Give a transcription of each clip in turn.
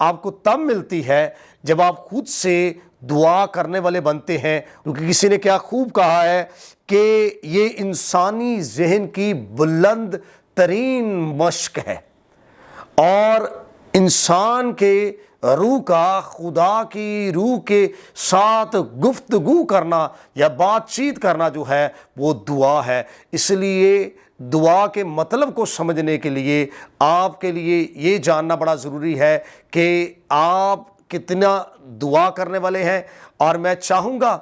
آپ کو تب ملتی ہے جب آپ خود سے دعا کرنے والے بنتے ہیں، کیونکہ کسی نے کیا خوب کہا ہے کہ یہ انسانی ذہن کی بلند ترین مشق ہے، اور انسان کے روح کا خدا کی روح کے ساتھ گفتگو کرنا یا بات چیت کرنا جو ہے وہ دعا ہے۔ اس لیے دعا کے مطلب کو سمجھنے کے لیے آپ کے لیے یہ جاننا بڑا ضروری ہے کہ آپ کتنا دعا کرنے والے ہیں، اور میں چاہوں گا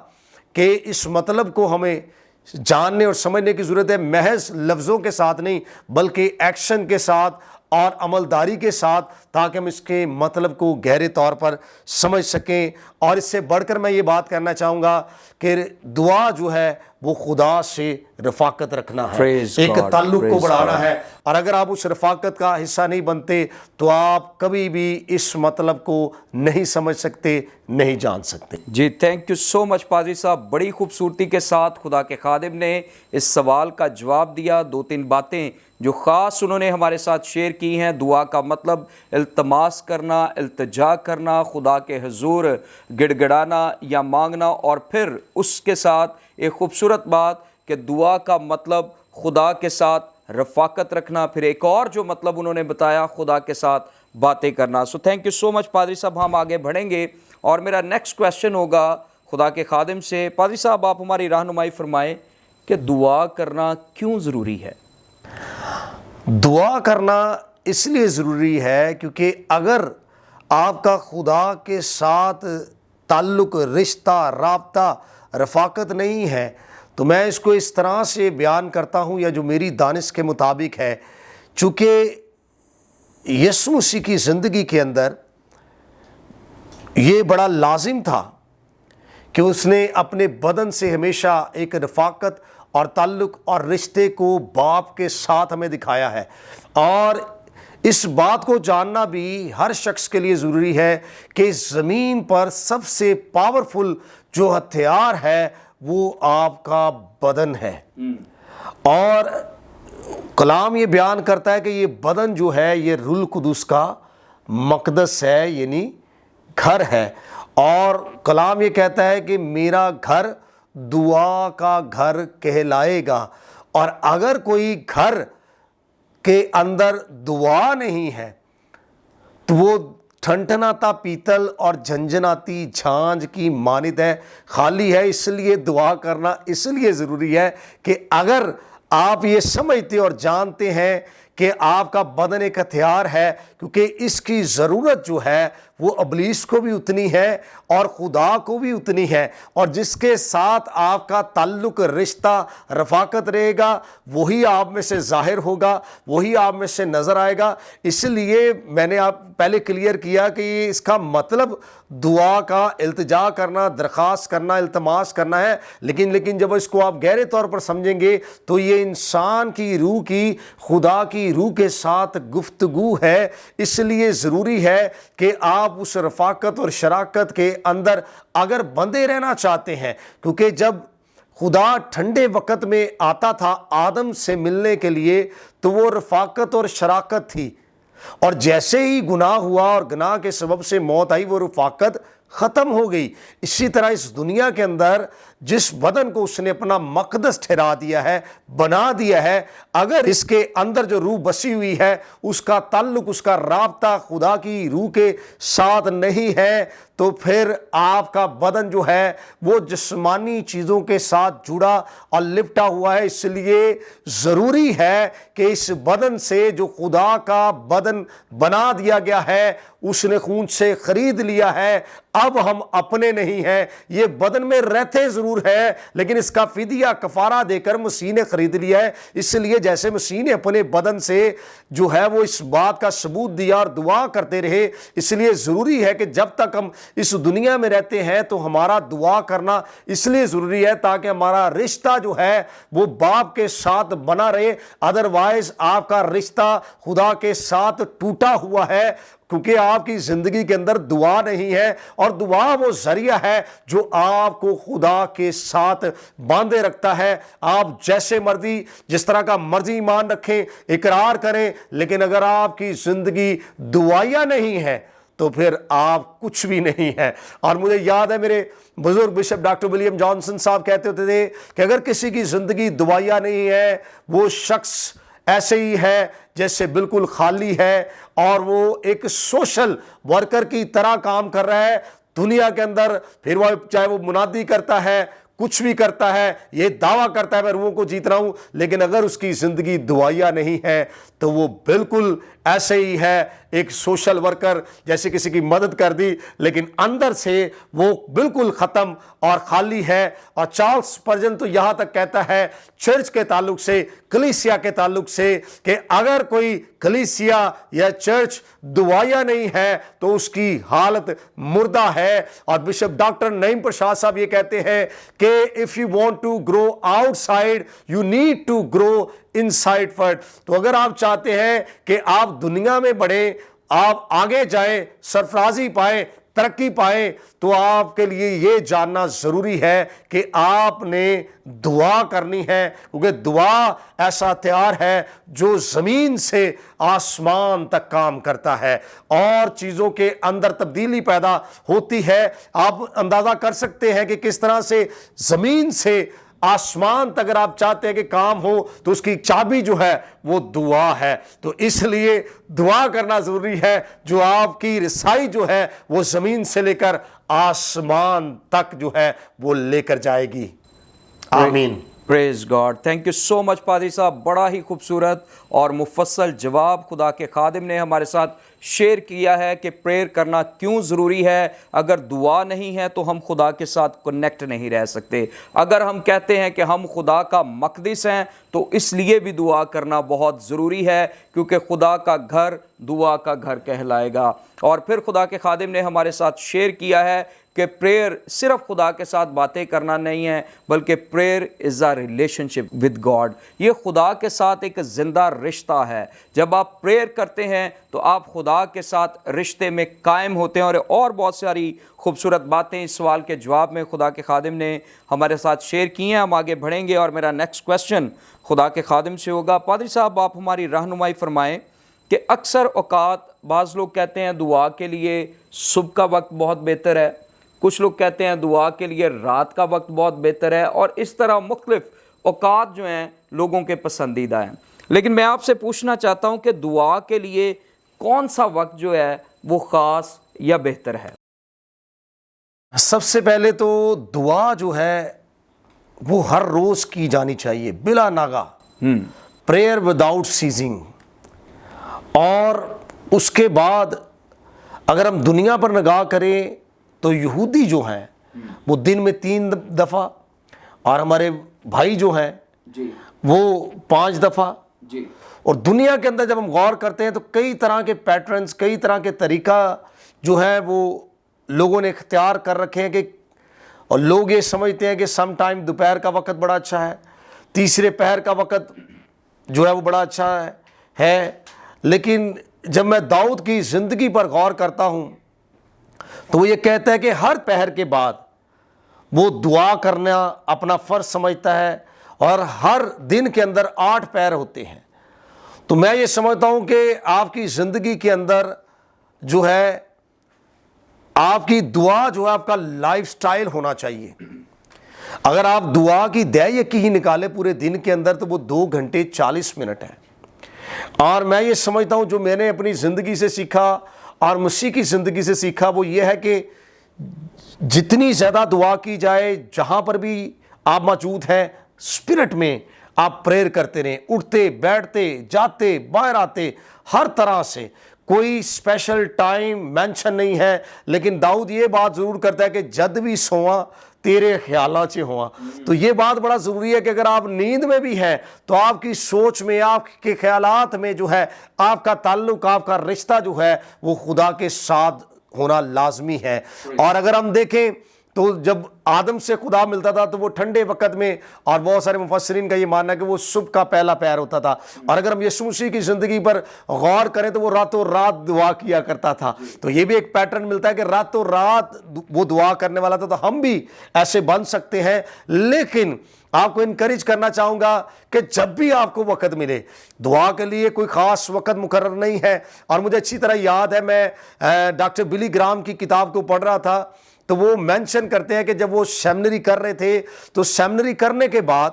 کہ اس مطلب کو ہمیں جاننے اور سمجھنے کی ضرورت ہے، محض لفظوں کے ساتھ نہیں بلکہ ایکشن کے ساتھ اور عملداری کے ساتھ، تاکہ ہم اس کے مطلب کو گہرے طور پر سمجھ سکیں۔ اور اس سے بڑھ کر میں یہ بات کرنا چاہوں گا کہ دعا جو ہے وہ خدا سے رفاقت رکھنا ہے، ایک تعلق کو بڑھانا ہے، اور اگر آپ اس رفاقت کا حصہ نہیں بنتے تو آپ کبھی بھی اس مطلب کو نہیں سمجھ سکتے، نہیں جان سکتے۔ جی تھینک یو سو مچ پادری صاحب، بڑی خوبصورتی کے ساتھ خدا کے خادم نے اس سوال کا جواب دیا۔ 2-3 باتیں جو خاص انہوں نے ہمارے ساتھ شیئر کی ہیں۔ دعا کا مطلب التماس کرنا، التجا کرنا، خدا کے حضور گڑ گڑانا یا مانگنا، اور پھر اس کے ساتھ ایک خوبصورت بات کہ دعا کا مطلب خدا کے ساتھ رفاقت رکھنا، پھر ایک اور جو مطلب انہوں نے بتایا خدا کے ساتھ باتیں کرنا۔ So thank you so much پادری صاحب، ہم آگے بڑھیں گے اور میرا نیکسٹ کویسچن ہوگا خدا کے خادم سے۔ پادری صاحب آپ ہماری رہنمائی فرمائیں کہ دعا کرنا کیوں ضروری ہے؟ دعا کرنا اس لیے ضروری ہے کیونکہ اگر آپ کا خدا کے ساتھ تعلق، رشتہ، رابطہ، رفاقت نہیں ہے تو میں اس کو اس طرح سے بیان کرتا ہوں، یا جو میری دانش کے مطابق ہے، چونکہ یسوع مسیح کی زندگی کے اندر یہ بڑا لازم تھا کہ اس نے اپنے بدن سے ہمیشہ ایک رفاقت اور تعلق اور رشتے کو باپ کے ساتھ ہمیں دکھایا ہے، اور اس بات کو جاننا بھی ہر شخص کے لیے ضروری ہے کہ زمین پر سب سے پاورفل جو ہتھیار ہے وہ آپ کا بدن ہے، اور کلام یہ بیان کرتا ہے کہ یہ بدن جو ہے یہ روح القدس کا مقدس ہے، یعنی گھر ہے، اور کلام یہ کہتا ہے کہ میرا گھر دعا کا گھر کہلائے گا، اور اگر کوئی گھر کے اندر دعا نہیں ہے تو وہ ٹھنٹھناتا پیتل اور جھنجھناتی جھانجھ کی مانند ہے، خالی ہے۔ اس لیے دعا کرنا اس لیے ضروری ہے کہ اگر آپ یہ سمجھتے اور جانتے ہیں کہ آپ کا بدن ایک ہتھیار ہے، کیونکہ اس کی ضرورت جو ہے وہ ابلیس کو بھی اتنی ہے اور خدا کو بھی اتنی ہے، اور جس کے ساتھ آپ کا تعلق، رشتہ، رفاقت رہے گا وہی آپ میں سے ظاہر ہوگا، وہی آپ میں سے نظر آئے گا۔ اس لیے میں نے آپ پہلے کلیئر کیا کہ اس کا مطلب دعا کا التجا کرنا، درخواست کرنا، التماس کرنا ہے، لیکن جب اس کو آپ گہرے طور پر سمجھیں گے تو یہ انسان کی روح کی خدا کی روح کے ساتھ گفتگو ہے۔ اس لیے ضروری ہے کہ آپ اس رفاقت اور شراکت کے اندر اگر بندے رہنا چاہتے ہیں، کیونکہ جب خدا ٹھنڈے وقت میں آتا تھا آدم سے ملنے کے لیے تو وہ رفاقت اور شراکت تھی، اور جیسے ہی گناہ ہوا اور گناہ کے سبب سے موت آئی وہ رفاقت ختم ہو گئی۔ اسی طرح اس دنیا کے اندر جس بدن کو اس نے اپنا مقدس ٹھہرا دیا ہے، بنا دیا ہے، اگر اس کے اندر جو روح بسی ہوئی ہے اس کا تعلق، اس کا رابطہ خدا کی روح کے ساتھ نہیں ہے تو پھر آپ کا بدن جو ہے وہ جسمانی چیزوں کے ساتھ جڑا اور لپٹا ہوا ہے۔ اس لیے ضروری ہے کہ اس بدن سے جو خدا کا بدن بنا دیا گیا ہے، اس نے خون سے خرید لیا ہے، اب ہم اپنے نہیں ہیں، یہ بدن میں رہتے ضرور ہے لیکن اس کا فدیہ کفارہ دے کر مسیح نے خرید لیا ہے۔ اس لیے جیسے مسیح نے اپنے بدن سے جو ہے وہ اس بات کا ثبوت دیا اور دعا کرتے رہے، اس لیے ضروری ہے کہ جب تک ہم اس دنیا میں رہتے ہیں تو ہمارا دعا کرنا اس لیے ضروری ہے تاکہ ہمارا رشتہ جو ہے وہ باپ کے ساتھ بنا رہے، ادروائز آپ کا رشتہ خدا کے ساتھ ٹوٹا ہوا ہے، کیونکہ آپ کی زندگی کے اندر دعا نہیں ہے، اور دعا وہ ذریعہ ہے جو آپ کو خدا کے ساتھ باندھے رکھتا ہے۔ آپ جیسے مرضی، جس طرح کا مرضی ایمان رکھیں، اقرار کریں، لیکن اگر آپ کی زندگی دعائیا نہیں ہے تو پھر آپ کچھ بھی نہیں ہیں۔ اور مجھے یاد ہے میرے بزرگ بشپ ڈاکٹر ولیم جانسن صاحب کہتے ہوتے تھے کہ اگر کسی کی زندگی دعائیہ نہیں ہے وہ شخص ایسے ہی ہے جیسے بالکل خالی ہے، اور وہ ایک سوشل ورکر کی طرح کام کر رہا ہے دنیا کے اندر۔ پھر وہ چاہے وہ منادی کرتا ہے، کچھ بھی کرتا ہے، یہ دعویٰ کرتا ہے میں روحوں کو جیت رہا ہوں، لیکن اگر اس کی زندگی دعائیہ نہیں ہے تو وہ بالکل ایسے ہی ہے ایک سوشل ورکر، جیسے کسی کی مدد کر دی لیکن اندر سے وہ بالکل ختم اور خالی ہے۔ اور چارلس اسپرجن تو یہاں تک کہتا ہے چرچ کے تعلق سے، کلیسیا کے تعلق سے، کہ اگر کوئی کلیسیا یا چرچ دعائیہ نہیں ہے تو اس کی حالت مردہ ہے۔ اور بشپ ڈاکٹر نعیم پرشاد صاحب یہ کہتے ہیں کہ if you want to grow outside you need to grow inside first۔ تو اگر آپ چاہتے ہیں کہ آپ دنیا میں بڑھیں، آپ آگے جائیں، سرفرازی پائیں، ترقی پائیں، تو آپ کے لیے یہ جاننا ضروری ہے کہ آپ نے دعا کرنی ہے، کیونکہ دعا ایسا ہتھیار ہے جو زمین سے آسمان تک کام کرتا ہے اور چیزوں کے اندر تبدیلی پیدا ہوتی ہے۔ آپ اندازہ کر سکتے ہیں کہ کس طرح سے زمین سے آسمان تک اگر آپ چاہتے ہیں کہ کام ہو تو اس کی چابی جو ہے وہ دعا ہے۔ تو اس لیے دعا کرنا ضروری ہے جو آپ کی رسائی جو ہے وہ زمین سے لے کر آسمان تک جو ہے وہ لے کر جائے گی۔ آمین۔ پریز God, thank you so much پادری صاحب، بڑا ہی خوبصورت اور مفصل جواب خدا کے خادم نے ہمارے ساتھ شیئر کیا ہے کہ پریئر کرنا کیوں ضروری ہے۔ اگر دعا نہیں ہے تو ہم خدا کے ساتھ کنیکٹ نہیں رہ سکتے۔ اگر ہم کہتے ہیں کہ ہم خدا کا مقدس ہیں تو اس لیے بھی دعا کرنا بہت ضروری ہے، کیونکہ خدا کا گھر دعا کا گھر کہلائے گا۔ اور پھر خدا کے خادم نے ہمارے ساتھ شیئر کیا ہے کہ پریئر صرف خدا کے ساتھ باتیں کرنا نہیں ہے، بلکہ prayer is a relation ship with God. یہ خدا کے ساتھ ایک زندہ رشتہ ہے۔ جب آپ پریئر کرتے ہیں تو آپ خدا کے ساتھ رشتے میں قائم ہوتے ہیں۔ اور بہت ساری خوبصورت باتیں اس سوال کے جواب میں خدا کے خادم نے ہمارے ساتھ شیئر کی ہیں۔ ہم آگے بڑھیں گے اور میرا نیکسٹ کویسچن خدا کے خادم سے ہوگا۔ پادری صاحب، آپ ہماری رہنمائی فرمائیں کہ اکثر اوقات بعض لوگ کہتے ہیں دعا کے لیے صبح کا وقت بہت بہتر ہے، کچھ لوگ کہتے ہیں دعا کے لیے رات کا وقت بہت بہتر ہے، اور اس طرح مختلف اوقات جو ہیں لوگوں کے پسندیدہ ہیں۔ لیکن میں آپ سے پوچھنا چاہتا ہوں کہ دعا کے لیے کون سا وقت جو ہے وہ خاص یا بہتر ہے؟ سب سے پہلے تو دعا جو ہے وہ ہر روز کی جانی چاہیے بلا ناغہ، پریئر وداؤٹ سیزنگ۔ اور اس کے بعد اگر ہم دنیا پر نگاہ کریں تو یہودی جو ہیں وہ دن میں 3 دفعہ، اور ہمارے بھائی جو ہیں وہ 5 دفعہ۔ اور دنیا کے اندر جب ہم غور کرتے ہیں تو کئی طرح کے پیٹرنز، کئی طرح کے طریقہ جو ہے وہ لوگوں نے اختیار کر رکھے ہیں، کہ اور لوگ یہ سمجھتے ہیں کہ سم ٹائم دوپہر کا وقت بڑا اچھا ہے، تیسرے پہر کا وقت جو ہے وہ بڑا اچھا ہے۔ لیکن جب میں داؤد کی زندگی پر غور کرتا ہوں تو وہ یہ کہتا ہے کہ ہر پہر کے بعد وہ دعا کرنا اپنا فرض سمجھتا ہے، اور ہر دن کے اندر 8 پہر ہوتے ہیں۔ تو میں یہ سمجھتا ہوں کہ آپ کی زندگی کے اندر جو ہے آپ کی دعا جو ہے آپ کا لائف سٹائل ہونا چاہیے۔ اگر آپ دعا کی دہیکی ہی نکالیں پورے دن کے اندر تو وہ 2 گھنٹے 40 منٹ ہے۔ اور میں یہ سمجھتا ہوں جو میں نے اپنی زندگی سے سیکھا اور مسیح کی زندگی سے سیکھا وہ یہ ہے کہ جتنی زیادہ دعا کی جائے، جہاں پر بھی آپ موجود ہیں اسپرٹ میں آپ پریئر کرتے رہیں، اٹھتے بیٹھتے جاتے باہر آتے، ہر طرح سے کوئی اسپیشل ٹائم مینشن نہیں ہے۔ لیکن داؤد یہ بات ضرور کرتا ہے کہ جد بھی سواں تیرے خیالات سے ہوا۔ تو یہ بات بڑا ضروری ہے کہ اگر آپ نیند میں بھی ہیں تو آپ کی سوچ میں، آپ کے خیالات میں جو ہے آپ کا تعلق، آپ کا رشتہ جو ہے وہ خدا کے ساتھ ہونا لازمی ہے۔ اور اگر ہم دیکھیں تو جب آدم سے خدا ملتا تھا تو وہ ٹھنڈے وقت میں، اور بہت سارے مفسرین کا یہ ماننا ہے کہ وہ صبح کا پہلا پہر ہوتا تھا، اور اگر ہم یسوع مسیح کی زندگی پر غور کریں تو وہ راتوں رات دعا کیا کرتا تھا. تو یہ بھی ایک پیٹرن ملتا ہے کہ راتوں رات وہ دعا کرنے والا تھا. تو ہم بھی ایسے بن سکتے ہیں. لیکن آپ کو انکریج کرنا چاہوں گا کہ جب بھی آپ کو وقت ملے، دعا کے لیے کوئی خاص وقت مقرر نہیں ہے. اور مجھے اچھی طرح یاد ہے، میں ڈاکٹر بلی گرام کی کتاب کو پڑھ رہا تھا، تو وہ مینشن کرتے ہیں کہ جب وہ سیمنری کر رہے تھے تو سیمنری کرنے کے بعد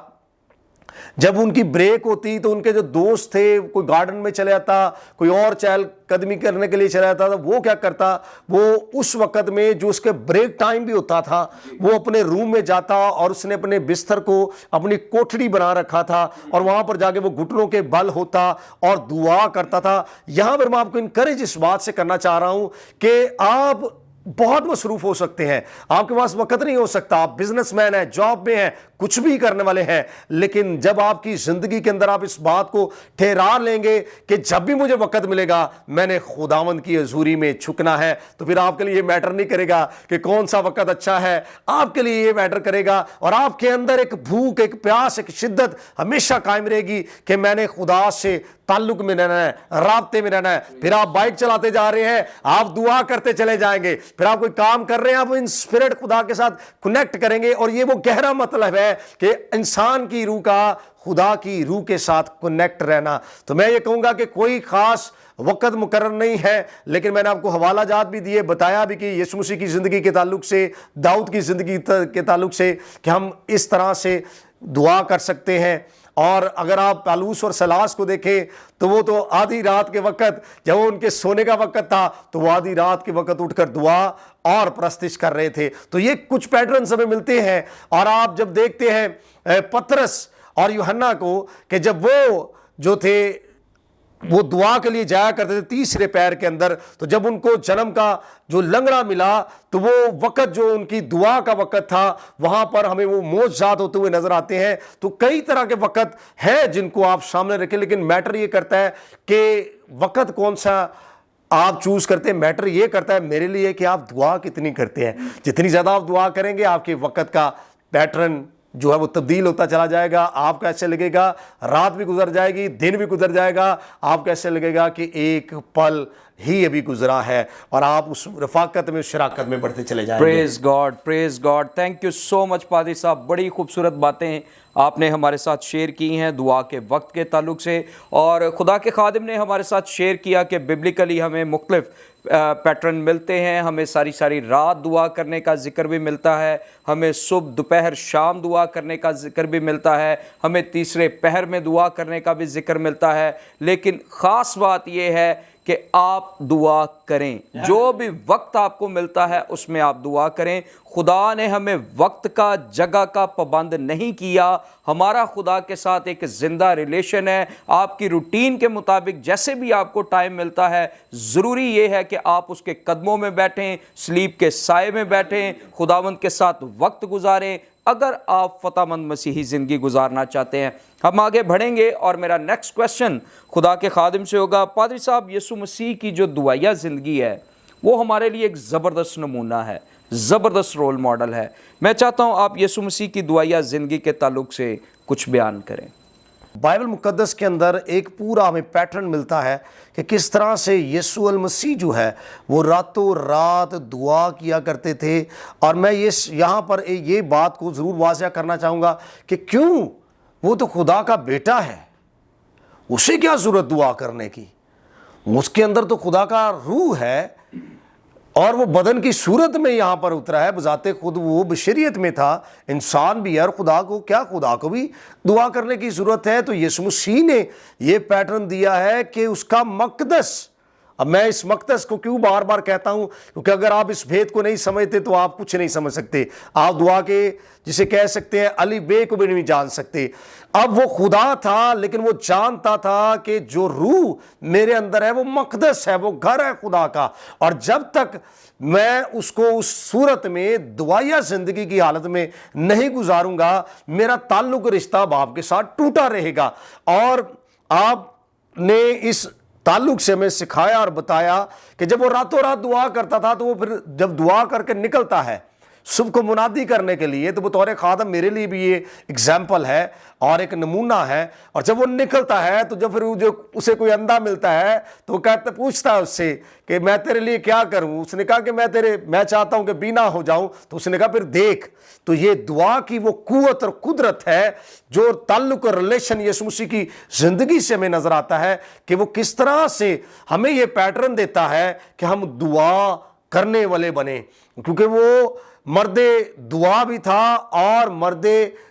جب ان کی بریک ہوتی تو ان کے جو دوست تھے، کوئی گارڈن میں چلے جاتا، کوئی اور چہل قدمی کرنے کے لیے چلا جاتا تھا، وہ کیا کرتا، وہ اس وقت میں جو اس کے بریک ٹائم بھی ہوتا تھا وہ اپنے روم میں جاتا، اور اس نے اپنے بستر کو اپنی کوٹھڑی بنا رکھا تھا، اور وہاں پر جا کے وہ گھٹنوں کے بل ہوتا اور دعا کرتا تھا. یہاں پر میں آپ کو انکریج اس بات سے کرنا چاہ رہا ہوں کہ آپ بہت مصروف ہو سکتے ہیں، آپ کے پاس وقت نہیں ہو سکتا، آپ بزنس مین ہیں، جاب میں ہیں، کچھ بھی کرنے والے ہیں، لیکن جب آپ کی زندگی کے اندر آپ اس بات کو ٹھہرا لیں گے کہ جب بھی مجھے وقت ملے گا میں نے خداوند کی حضوری میں جھکنا ہے، تو پھر آپ کے لیے یہ میٹر نہیں کرے گا کہ کون سا وقت اچھا ہے. آپ کے لیے یہ میٹر کرے گا، اور آپ کے اندر ایک بھوک، ایک پیاس، ایک شدت ہمیشہ قائم رہے گی کہ میں نے خدا سے تعلق میں رہنا ہے، رابطے میں رہنا ہے. پھر آپ بائک چلاتے جا رہے ہیں، آپ دعا کرتے چلے جائیں گے. پھر آپ کوئی کام کر رہے ہیں، آپ ان اسپرٹ خدا کے ساتھ کنیکٹ کریں گے. اور یہ وہ گہرا مطلب ہے کہ انسان کی روح کا خدا کی روح کے ساتھ کنیکٹ رہنا. تو میں یہ کہوں گا کہ کوئی خاص وقت مقرر نہیں ہے، لیکن میں نے آپ کو حوالہ جات بھی دیے، بتایا بھی کہ یسوع مسیح کی زندگی کے تعلق سے، داؤد کی زندگی کے تعلق سے کہ ہم اس طرح سے دعا کر سکتے ہیں. اور اگر آپ پالوس اور سلاس کو دیکھیں تو وہ تو آدھی رات کے وقت، جب ان کے سونے کا وقت تھا تو وہ آدھی رات کے وقت اٹھ کر دعا اور پرستش کر رہے تھے. تو یہ کچھ پیٹرنز ہمیں ملتے ہیں. اور آپ جب دیکھتے ہیں پترس اور یوحنا کو کہ جب وہ جو تھے وہ دعا کے لیے جایا کرتے تھے تیسرے پہر کے اندر، تو جب ان کو جنم کا جو لنگڑا ملا تو وہ وقت جو ان کی دعا کا وقت تھا، وہاں پر ہمیں وہ معجزات ہوتے ہوئے نظر آتے ہیں. تو کئی طرح کے وقت ہیں جن کو آپ سامنے رکھیں، لیکن میٹر یہ کرتا ہے کہ وقت کون سا آپ چوز کرتے ہیں. میٹر یہ کرتا ہے میرے لیے کہ آپ دعا کتنی کرتے ہیں. جتنی زیادہ آپ دعا کریں گے، آپ کے وقت کا پیٹرن جو ہے وہ تبدیل ہوتا چلا جائے گا. آپ کو ایسے لگے گا رات بھی گزر جائے گی، دن بھی گزر جائے گا، آپ کو ایسے لگے گا کہ ایک پل ہی ابھی گزرا ہے، اور آپ اس رفاقت میں، اس شراکت میں بڑھتے چلے جائیں گے. Praise God, praise God. Thank you so much پادری صاحب. بڑی خوبصورت باتیں آپ نے ہمارے ساتھ شیئر کی ہیں دعا کے وقت کے تعلق سے. اور خدا کے خادم نے ہمارے ساتھ شیئر کیا کہ ببلیکلی ہمیں مختلف پیٹرن ملتے ہیں. ہمیں ساری رات دعا کرنے کا ذکر بھی ملتا ہے، ہمیں صبح دوپہر شام دعا کرنے کا ذکر بھی ملتا ہے، ہمیں تیسرے پہر میں دعا کرنے کا بھی ذکر ملتا ہے. لیکن خاص بات یہ ہے کہ آپ دعا کریں. جو بھی وقت آپ کو ملتا ہے اس میں آپ دعا کریں. خدا نے ہمیں وقت کا، جگہ کا پابند نہیں کیا. ہمارا خدا کے ساتھ ایک زندہ ریلیشن ہے. آپ کی روٹین کے مطابق جیسے بھی آپ کو ٹائم ملتا ہے، ضروری یہ ہے کہ آپ اس کے قدموں میں بیٹھیں، سلیپ کے سائے میں بیٹھیں، خداوند کے ساتھ وقت گزاریں اگر آپ فتح مند مسیحی زندگی گزارنا چاہتے ہیں. ہم آگے بڑھیں گے اور میرا نیکسٹ کویسچن خدا کے خادم سے ہوگا. پادری صاحب، یسوع مسیح کی جو دعائیہ زندگی ہے وہ ہمارے لیے ایک زبردست نمونہ ہے، زبردست رول ماڈل ہے. میں چاہتا ہوں آپ یسوع مسیح کی دعائیہ زندگی کے تعلق سے کچھ بیان کریں. بائبل مقدس کے اندر ایک پورا ہمیں پیٹرن ملتا ہے کہ کس طرح سے یسوع المسیح جو ہے وہ راتوں رات دعا کیا کرتے تھے. اور میں یہاں پر یہ بات کو ضرور واضح کرنا چاہوں گا کہ کیوں، وہ تو خدا کا بیٹا ہے، اسے کیا ضرورت دعا کرنے کی؟ اس کے اندر تو خدا کا روح ہے، اور وہ بدن کی صورت میں یہاں پر اترا ہے. بذات خود وہ بشریت میں تھا، انسان بھی ہے، اور خدا کو بھی دعا کرنے کی ضرورت ہے. تو یسوع مسیح نے یہ پیٹرن دیا ہے کہ اس کا مقدس. اب میں اس مقدس کو کیوں بار بار کہتا ہوں؟ کیونکہ اگر آپ اس بھید کو نہیں سمجھتے تو آپ کچھ نہیں سمجھ سکتے. آپ دعا کے جسے کہہ سکتے ہیں علی بے کو بھی نہیں جان سکتے. اب وہ خدا تھا، لیکن وہ جانتا تھا کہ جو روح میرے اندر ہے وہ مقدس ہے، وہ گھر ہے خدا کا. اور جب تک میں اس کو اس صورت میں دعائیہ زندگی کی حالت میں نہیں گزاروں گا، میرا تعلق رشتہ باپ کے ساتھ ٹوٹا رہے گا. اور آپ نے اس تعلق سے ہمیں سکھایا اور بتایا کہ جب وہ راتوں رات دعا کرتا تھا تو وہ پھر جب دعا کر کے نکلتا ہے صبح کو منادی کرنے کے لیے، تو بطور خادم میرے لیے بھی یہ اگزامپل ہے اور ایک نمونہ ہے۔ اور جب وہ نکلتا ہے تو جب پھر جو اسے کوئی اندھا ملتا ہے تو وہ پوچھتا ہے اس سے کہ میں تیرے لیے کیا کروں؟ اس نے کہا کہ میں چاہتا ہوں کہ بینا ہو جاؤں۔ تو اس نے کہا پھر دیکھ۔ تو یہ دعا کی وہ قوت اور قدرت ہے جو تعلق اور ریلیشن یسوع مسیح کی زندگی سے ہمیں نظر آتا ہے کہ وہ کس طرح سے ہمیں یہ پیٹرن دیتا ہے کہ ہم دعا کرنے والے بنے، کیونکہ وہ مرد دعا بھی تھا اور مرد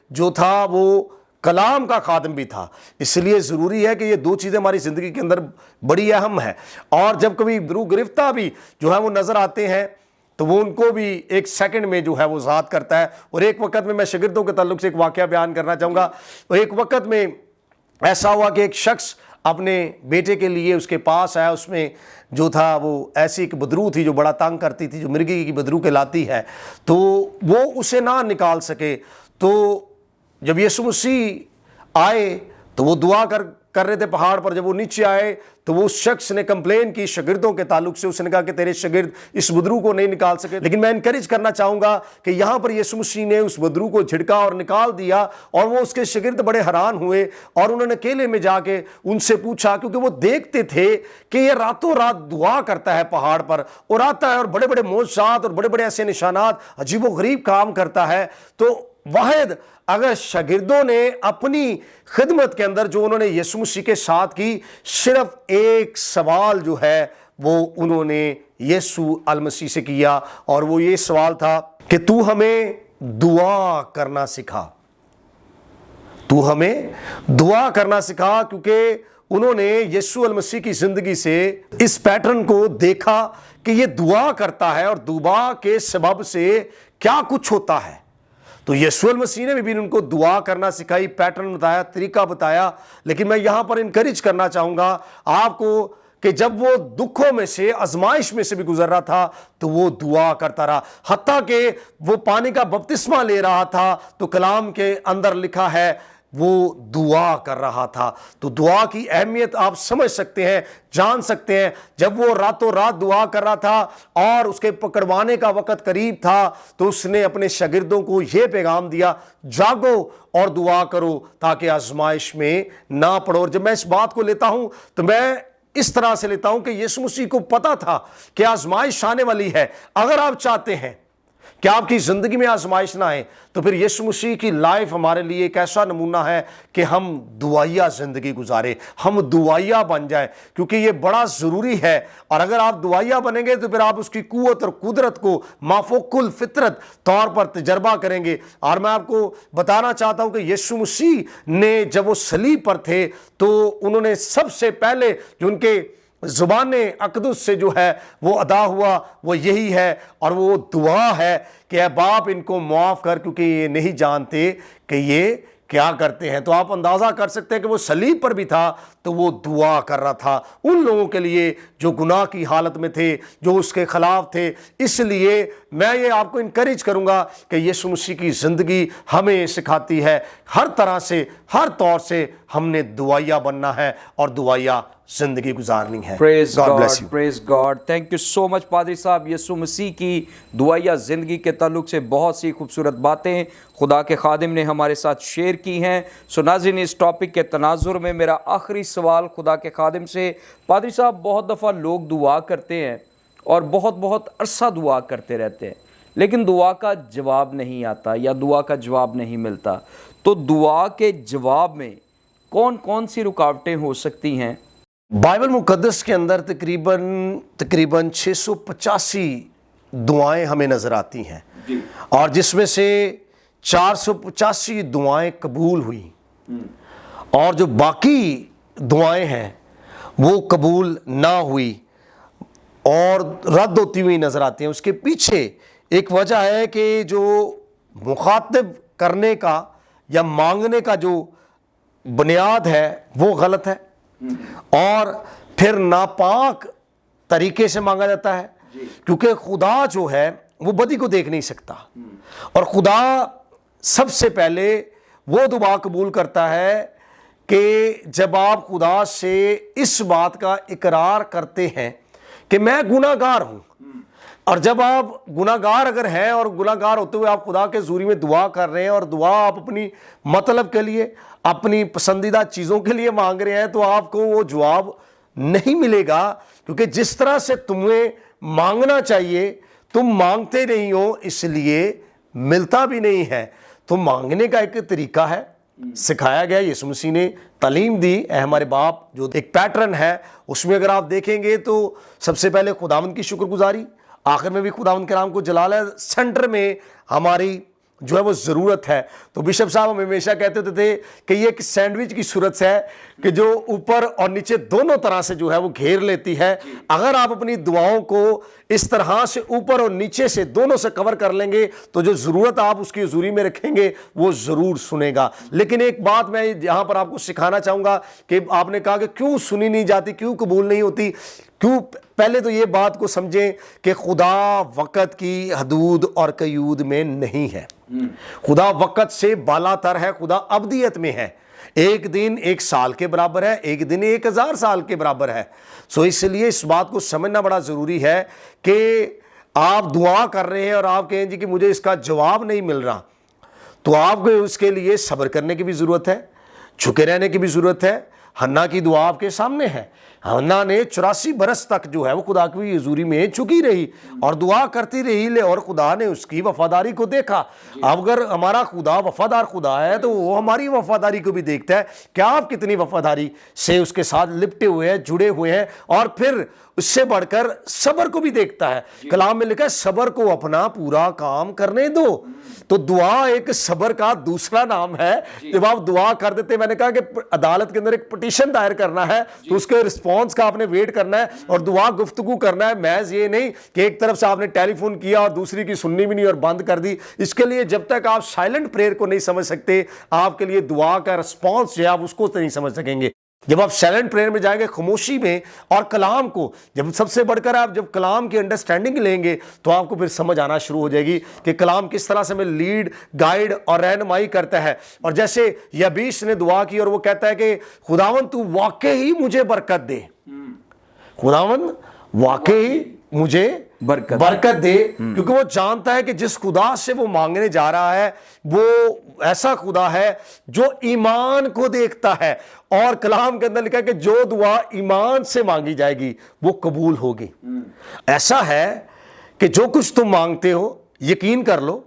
جو تھا وہ کلام کا خادم بھی تھا۔ اس لیے ضروری ہے کہ یہ دو چیزیں ہماری زندگی کے اندر بڑی اہم ہیں۔ اور جب کبھی روح گرفتہ بھی جو ہے وہ نظر آتے ہیں تو وہ ان کو بھی ایک سیکنڈ میں جو ہے وہ ذات کرتا ہے۔ اور ایک وقت میں شاگردوں کے تعلق سے ایک واقعہ بیان کرنا چاہوں گا۔ ایک وقت میں ایسا ہوا کہ ایک شخص اپنے بیٹے کے لیے اس کے پاس آیا، اس میں جو تھا وہ ایسی ایک بدرو تھی جو بڑا تنگ کرتی تھی، جو مرغی کی بدرو کہلاتی ہے، تو وہ اسے نہ نکال سکے۔ تو جب یسوع مسیح آئے تو وہ دعا کر رہے تھے پہاڑ پر، جب وہ نیچے آئے تو وہ اس شخص نے کمپلین کی شاگردوں کے تعلق سے، اس نے کہا کہ تیرے شاگرد اس بدرو کو نہیں نکال سکے۔ لیکن میں انکریج کرنا چاہوں گا کہ یہاں پر یسوع مسیح نے اس بدرو کو جھڑکا اور نکال دیا، اور وہ اس کے شاگرد بڑے حیران ہوئے اور انہوں نے اکیلے میں جا کے ان سے پوچھا، کیونکہ وہ دیکھتے تھے کہ یہ راتوں رات دعا کرتا ہے پہاڑ پر اور آتا ہے اور بڑے بڑے معجزات اور بڑے بڑے ایسے نشانات عجیب و غریب کام کرتا ہے۔ تو واحد اگر شاگردوں نے اپنی خدمت کے اندر جو انہوں نے یسوع مسیح کے ساتھ کی، صرف ایک سوال جو ہے وہ انہوں نے یسوع المسیح سے کیا، اور وہ یہ سوال تھا کہ تو ہمیں دعا کرنا سکھا، تو ہمیں دعا کرنا سکھا۔ کیونکہ انہوں نے یسوع المسیح کی زندگی سے اس پیٹرن کو دیکھا کہ یہ دعا کرتا ہے اور دعا کے سبب سے کیا کچھ ہوتا ہے۔ تو یسوع المسیح نے بھی ان کو دعا کرنا سکھائی، پیٹرن بتایا، طریقہ بتایا۔ لیکن میں یہاں پر انکریج کرنا چاہوں گا آپ کو کہ جب وہ دکھوں میں سے، آزمائش میں سے بھی گزر رہا تھا تو وہ دعا کرتا رہا، حتیٰ کہ وہ پانی کا بپتسمہ لے رہا تھا تو کلام کے اندر لکھا ہے وہ دعا کر رہا تھا۔ تو دعا کی اہمیت آپ سمجھ سکتے ہیں، جان سکتے ہیں۔ جب وہ راتوں رات دعا کر رہا تھا اور اس کے پکڑوانے کا وقت قریب تھا تو اس نے اپنے شاگردوں کو یہ پیغام دیا، جاگو اور دعا کرو تاکہ آزمائش میں نہ پڑو۔ اور جب میں اس بات کو لیتا ہوں تو میں اس طرح سے لیتا ہوں کہ یسوع مسیح کو پتا تھا کہ آزمائش آنے والی ہے۔ اگر آپ چاہتے ہیں کہ آپ کی زندگی میں آزمائش نہ آئے تو پھر یسوع مسیح کی لائف ہمارے لیے ایک ایسا نمونہ ہے کہ ہم دعائیہ زندگی گزارے، ہم دعائیہ بن جائیں، کیونکہ یہ بڑا ضروری ہے۔ اور اگر آپ دعائیہ بنیں گے تو پھر آپ اس کی قوت اور قدرت کو مافوق الفطرت طور پر تجربہ کریں گے۔ اور میں آپ کو بتانا چاہتا ہوں کہ یسوع مسیح نے جب وہ صلیب پر تھے تو انہوں نے سب سے پہلے جو ان کے زبان اقدس سے جو ہے وہ ادا ہوا وہ یہی ہے، اور وہ دعا ہے کہ اے باپ ان کو معاف کر، کیونکہ یہ نہیں جانتے کہ یہ کیا کرتے ہیں۔ تو آپ اندازہ کر سکتے ہیں کہ وہ صلیب پر بھی تھا تو وہ دعا کر رہا تھا ان لوگوں کے لیے جو گناہ کی حالت میں تھے، جو اس کے خلاف تھے۔ اس لیے میں یہ آپ کو انکریج کروں گا کہ یسوع مسیح کی زندگی ہمیں سکھاتی ہے ہر طرح سے، ہر طور سے ہم نے دعائیہ بننا ہے اور دعائیہ زندگی گزارنی ہے۔ Praise God God, bless you. Praise God, thank you so much پادری صاحب۔ یسوع مسیح کی دعائیہ زندگی کے تعلق سے بہت سی خوبصورت باتیں خدا کے خادم نے ہمارے ساتھ شیئر کی ہیں۔ سو ناظرین، اس ٹاپک کے تناظر میں میرا آخری سوال خدا کے خادم سے، پادری صاحب بہت دفعہ لوگ دعا کرتے ہیں اور بہت عرصہ دعا کرتے رہتے ہیں، لیکن دعا کا جواب نہیں آتا یا دعا کا جواب نہیں ملتا، تو دعا کے جواب میں کون کون سی رکاوٹیں ہو سکتی ہیں؟ بائبل مقدس کے اندر تقریباً 685 دعائیں ہمیں نظر آتی ہیں، اور جس میں سے 485 دعائیں قبول ہوئیں، اور جو باقی دعائیں ہیں وہ قبول نہ ہوئی اور رد ہوتی ہوئی نظر آتی ہیں۔ اس کے پیچھے ایک وجہ ہے کہ جو مخاطب کرنے کا یا مانگنے کا جو بنیاد ہے وہ غلط ہے، اور پھر ناپاک طریقے سے مانگا جاتا ہے، کیونکہ خدا جو ہے وہ بدی کو دیکھ نہیں سکتا، اور خدا سب سے پہلے وہ دعا قبول کرتا ہے کہ جب آپ خدا سے اس بات کا اقرار کرتے ہیں کہ میں گناہ گار ہوں، اور جب آپ گناہگار اگر ہیں اور گناہگار ہوتے ہوئے آپ خدا کے حضوری میں دعا کر رہے ہیں اور دعا آپ اپنی مطلب کے لیے اپنی پسندیدہ چیزوں کے لیے مانگ رہے ہیں تو آپ کو وہ جواب نہیں ملے گا، کیونکہ جس طرح سے تمہیں مانگنا چاہیے تم مانگتے نہیں ہو، اس لیے ملتا بھی نہیں ہے۔ تو مانگنے کا ایک طریقہ ہے، سکھایا گیا، یسوع مسیح نے تعلیم دی، اے ہمارے باپ، جو ایک پیٹرن ہے، اس میں اگر آپ دیکھیں گے تو سب سے پہلے خداوند کی شکر گزاری، آخر میں بھی خداوند کے نام کو جلال ہے، سینٹر میں ہماری جو ہے وہ ضرورت ہے۔ تو بشپ صاحب ہم ہمیشہ کہتے ہوتے تھے کہ یہ ایک سینڈوچ کی صورت ہے کہ جو اوپر اور نیچے دونوں طرح سے جو ہے وہ گھیر لیتی ہے۔ اگر آپ اپنی دعاؤں کو اس طرح سے اوپر اور نیچے سے دونوں سے کور کر لیں گے تو جو ضرورت آپ اس کی حضوری میں رکھیں گے وہ ضرور سنے گا۔ لیکن ایک بات میں یہاں پر آپ کو سکھانا چاہوں گا کہ آپ نے کہا کہ کیوں سنی نہیں جاتی، کیوں قبول نہیں ہوتی، کیوں؟ پہلے تو یہ بات کو سمجھیں کہ خدا وقت کی حدود اور قیود میں نہیں ہے، خدا وقت سے بالا تر ہے، خدا ابدیت میں ہے۔ ایک دن 1 سال کے برابر ہے، ایک دن 1000 سال کے برابر ہے۔ سو اس لیے اس بات کو سمجھنا بڑا ضروری ہے کہ آپ دعا کر رہے ہیں اور آپ کہیں جی کہ مجھے اس کا جواب نہیں مل رہا، تو آپ کو اس کے لیے صبر کرنے کی بھی ضرورت ہے، جھکے رہنے کی بھی ضرورت ہے۔ حنا کی دعا آپ کے سامنے ہے، حنا نے 84 برس تک جو ہے وہ خدا کی حضوری میں جھکی رہی اور دعا کرتی رہی، اور خدا نے اس کی وفاداری کو دیکھا۔ اب اگر ہمارا خدا وفادار خدا ہے تو وہ ہماری وفاداری کو بھی دیکھتا ہے کہ آپ کتنی وفاداری سے اس کے ساتھ لپٹے ہوئے ہیں، جڑے ہوئے ہیں، اور پھر اس سے بڑھ کر صبر کو بھی دیکھتا ہے۔ کلام میں لکھا ہے صبر کو اپنا پورا کام کرنے دو۔ تو دعا ایک صبر کا دوسرا نام ہے۔ جب آپ دعا کر دیتے، میں نے کہا کہ عدالت کے اندر ایک پٹیشن دائر کرنا ہے تو اس کے رسپانس کا آپ نے ویٹ کرنا ہے اور دعا گفتگو کرنا ہے، محض یہ نہیں کہ ایک طرف سے آپ نے ٹیلی فون کیا اور دوسری کی سننی بھی نہیں اور بند کر دی۔ اس کے لیے جب تک آپ سائلنٹ پریئر کو نہیں سمجھ سکتے، آپ کے لیے دعا کا رسپانس جو ہے آپ اس کو نہیں سمجھ سکیں گے۔ جب آپ سائلنٹ پریئر میں جائیں گے، خاموشی میں، اور کلام کو جب سب سے بڑھ کر آپ جب کلام کی انڈرسٹینڈنگ لیں گے تو آپ کو پھر سمجھ آنا شروع ہو جائے گی کہ کلام کس طرح سے میں لیڈ، گائیڈ اور رہنمائی کرتا ہے۔ اور جیسے یبیس نے دعا کی اور وہ کہتا ہے کہ خداوند تو واقعی مجھے برکت دے، خداوند واقعی مجھے برکت دے، کیونکہ وہ جانتا ہے کہ جس خدا سے وہ مانگنے جا رہا ہے وہ ایسا خدا ہے جو ایمان کو دیکھتا ہے، اور کلام کے اندر لکھا ہے کہ جو دعا ایمان سے مانگی جائے گی وہ قبول ہوگی۔ ایسا ہے کہ جو کچھ تم مانگتے ہو یقین کر لو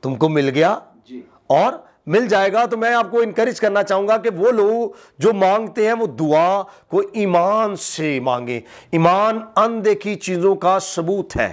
تم کو مل گیا اور مل جائے گا۔ تو میں آپ کو انکریج کرنا چاہوں گا کہ وہ لوگ جو مانگتے ہیں وہ دعا کو ایمان سے مانگیں۔ ایمان اندیکھی چیزوں کا ثبوت ہے،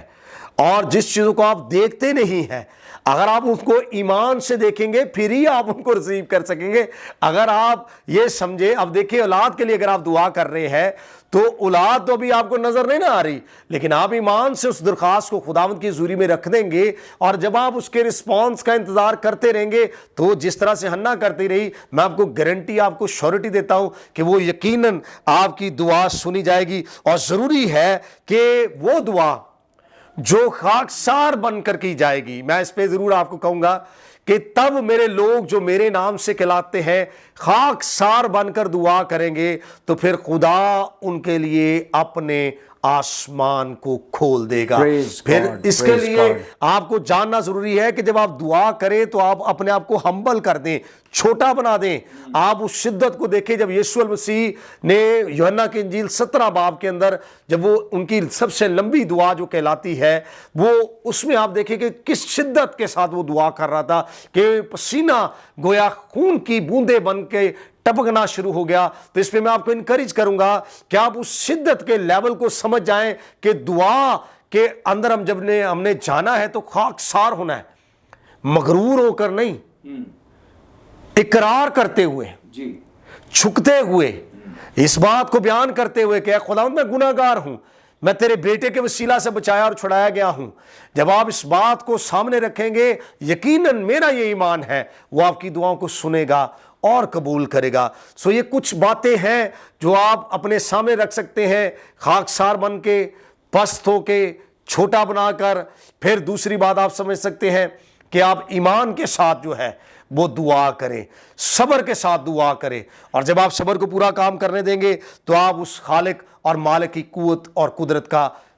اور جس چیزوں کو آپ دیکھتے نہیں ہیں اگر آپ اس کو ایمان سے دیکھیں گے پھر ہی آپ ان کو ریسیو کر سکیں گے۔ اگر آپ یہ سمجھے، اب دیکھیں اولاد کے لیے اگر آپ دعا کر رہے ہیں تو اولاد تو ابھی آپ کو نظر نہیں نہ آ رہی، لیکن آپ ایمان سے اس درخواست کو خداوند کی حضوری میں رکھ دیں گے، اور جب آپ اس کے رسپانس کا انتظار کرتے رہیں گے تو جس طرح سے حنا کرتی رہی، میں آپ کو گارنٹی، آپ کو شورٹی دیتا ہوں کہ وہ یقیناً آپ کی دعا سنی جائے گی۔ اور ضروری ہے کہ وہ دعا جو خاکسار بن کر کی جائے گی، میں اس پہ ضرور آپ کو کہوں گا کہ تب میرے لوگ جو میرے نام سے کہلاتے ہیں خاکسار بن کر دعا کریں گے تو پھر خدا ان کے لیے اپنے آسمان کو کھول دے گا۔ پھر اس کے لیے آپ کو جاننا ضروری ہے کہ جب آپ دعا کریں تو آپ اپنے آپ کو ہمبل کر دیں، چھوٹا بنا دیں۔ آپ اس شدت کو دیکھیں جب یسوع المسیح نے یوحنا کی انجیل 17 باب کے اندر جب وہ ان کی سب سے لمبی دعا جو کہلاتی ہے وہ اس میں آپ دیکھیں کہ کس شدت کے ساتھ وہ دعا کر رہا تھا کہ پسینہ گویا خون کی بوندیں بن کے ٹپکنا شروع ہو گیا۔ تو اس پہ میں آپ کو انکریج کروں گا کہ آپ اس شدت کے لیول کو سمجھ جائیں کہ دعا کے اندر ہم نے جانا ہے تو خاکسار ہونا ہے، مغرور ہو کر نہیں، اقرار کرتے ہوئے، جھکتے ہوئے، اس بات کو بیان کرتے ہوئے کہ اے خداوند میں گناہگار ہوں، میں تیرے بیٹے کے وسیلہ سے بچایا اور چھڑایا گیا ہوں۔ جب آپ اس بات کو سامنے رکھیں گے یقیناً میرا یہ ایمان ہے وہ آپ کی دعاؤں کو سنے گا اور قبول کرے گا۔ سو یہ کچھ باتیں ہیں جو آپ اپنے سامنے رکھ سکتے ہیں، خاکسار بن کے، پست ہو کے، چھوٹا بنا کر۔ پھر دوسری بات آپ سمجھ سکتے ہیں کہ آپ ایمان کے ساتھ جو ہے وہ دعا کریں، صبر کے ساتھ دعا کریں، اور جب آپ صبر کو پورا کام کرنے دیں گے تو آپ اس خالق اور مالک کی قوت اور قدرت کا